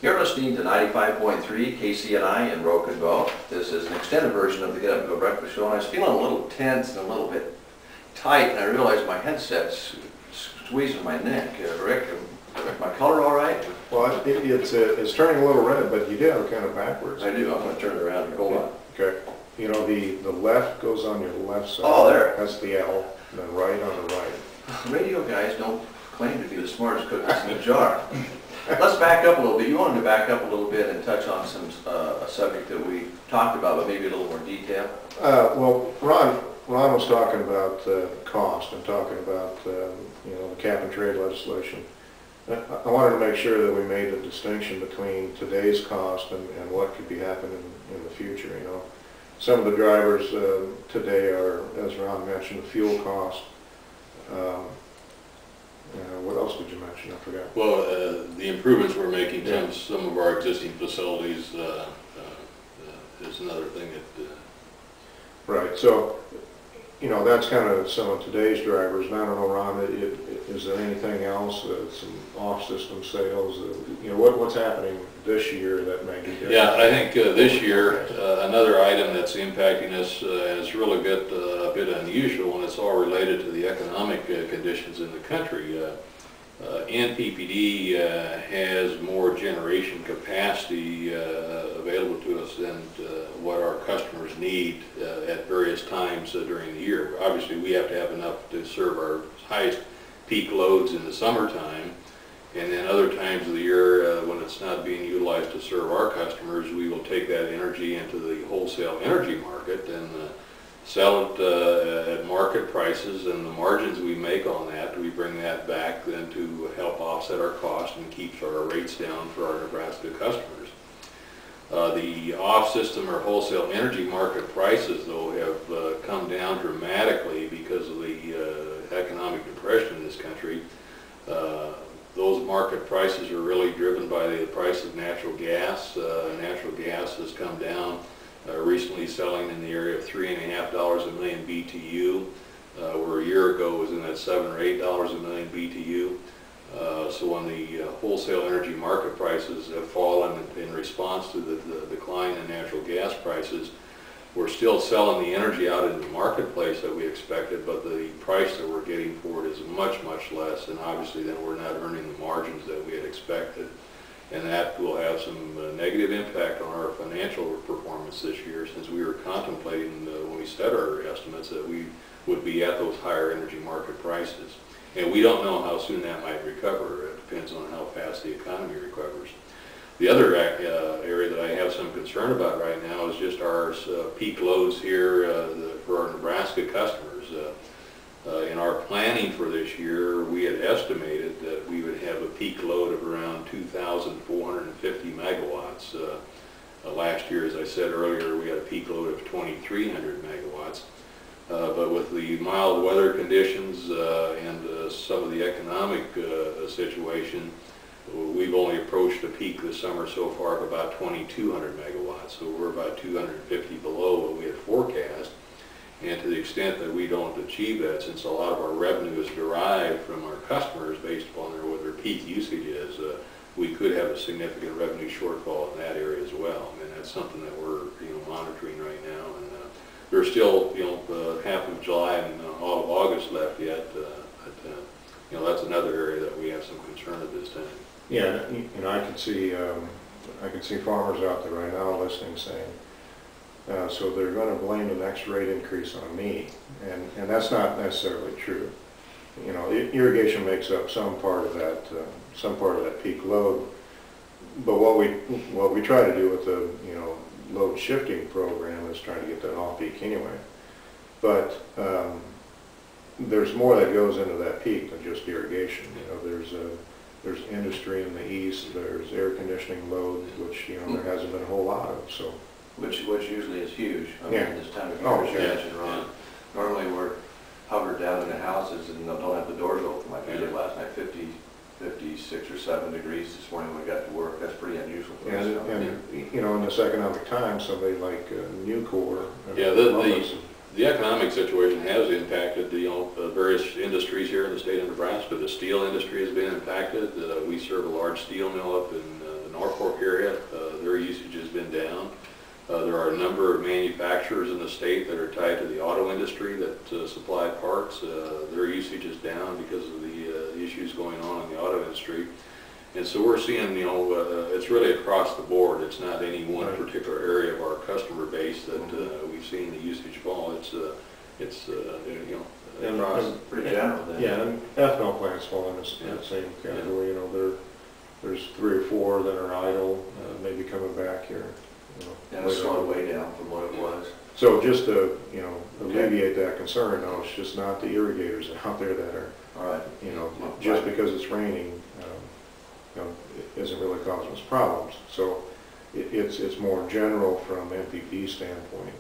You're listening to 95.3 KCNI in Rocanville. This is an extended version of the Get Up and Go Breakfast Show, and I was feeling a little tense and a little bit tight, and I realized my headset's squeezing my neck. Rick, my color all right? Well, it's turning a little red, but you did have it kind of backwards. I do. I'm going to turn it around here. Hold on. Okay. You know, the left goes on your left side. Oh, there. That's the L, and then right on the right. Radio guys don't claim to be the smartest cookies in the jar. Let's back up a little bit. You wanted to back up a little bit and touch on some a subject that we talked about, but maybe a little more detail. Well, Ron was talking about cost and talking about you know, the cap and trade legislation. I wanted to make sure that we made a distinction between today's cost and what could be happening in the future. You know, some of the drivers today are, as Ron mentioned, the fuel cost. What else did you mention? I forgot. Well, the improvements we're making to some of our existing facilities is another thing that... Right, so, you know, that's kind of some of today's drivers. And I don't know, Ron, is there anything else, some off-system sales? You know, what's happening this year that may be different? Yeah, I think this year, another item that's impacting us is really a bit unusual, and it's all related to the economic conditions in the country. NPPD has more generation capacity available to us than what our customers need at various times during the year. Obviously, we have to have enough to serve our highest peak loads in the summertime, and then other times of the year when it's not being utilized to serve our customers, we will take that energy into the wholesale energy market and sell it at market prices, and the margins we make on that, we bring that back then to help offset our cost and keep our rates down for our Nebraska customers. The off-system or wholesale energy market prices, though, have come down dramatically because of the economic depression in this country. Those market prices are really driven by the price of natural gas. Natural gas has come down. Recently selling in the area of $3.50 a million BTU, where a year ago was in that $7 or $8 a million BTU. So when the wholesale energy market prices have fallen in response to the decline in natural gas prices, we're still selling the energy out in the marketplace that we expected, but the price that we're getting for it is much, much less, and obviously then we're not earning the margins that we had expected. And that will have some negative impact on our financial performance this year, since we were contemplating when we set our estimates that we would be at those higher energy market prices. And we don't know how soon that might recover. It depends on how fast the economy recovers. The other area that I have some concern about right now is just our peak loads here for our Nebraska customers. In our planning for this year, we had estimated that we would have a peak load of around 2,450 megawatts. Last year, as I said earlier, we had a peak load of 2,300 megawatts. But with the mild weather conditions and some of the economic situation, we've only approached a peak this summer so far of about 2,200 megawatts. So we're about 250 below what we had forecast. And to the extent that we don't achieve that, since a lot of our revenue is derived from our customers based upon what their peak usage is, we could have a significant revenue shortfall in that area as well. I mean, that's something that we're monitoring right now. And there's still half of July and all of August left yet. But that's another area that we have some concern at this time. Yeah, I can see farmers out there right now listening saying, so they're going to blame the next rate increase on me, and that's not necessarily true. You know, irrigation makes up some part of that peak load, but what we try to do with the load shifting program is try to get that off peak anyway. But there's more that goes into that peak than just irrigation. There's industry in the east. There's air conditioning load, which there hasn't been a whole lot of. So. Which usually is huge. I mean, this time of year, as you mentioned, Ron. Normally we're hovered down in the houses and don't have the doors open. Like we did last night, 56 or 7 degrees this morning when we got to work. That's pretty unusual for us. And in this economic time, somebody like Nucor. The economic situation has impacted various industries here in the state of Nebraska. The steel industry has been impacted. We serve a large steel mill up in the Norfolk area, their usage has been down. There are a number of manufacturers in the state that are tied to the auto industry that supply parts. Their usage is down because of the issues going on in the auto industry. And so we're seeing, you know, it's really across the board. It's not any one particular area of our customer base that we've seen the usage fall. It's you know, across. Pretty general then. Yeah, and ethanol plants fall in the same category. You know, there's 3 or 4 that are idle, maybe coming back here. You know, And it's slowed way down from what it was. So just to, you know, alleviate that concern, though, it's just not the irrigators out there that are, All right. you know, just because it's raining, you know, it isn't really causing us problems. So it's more general from NPP standpoint.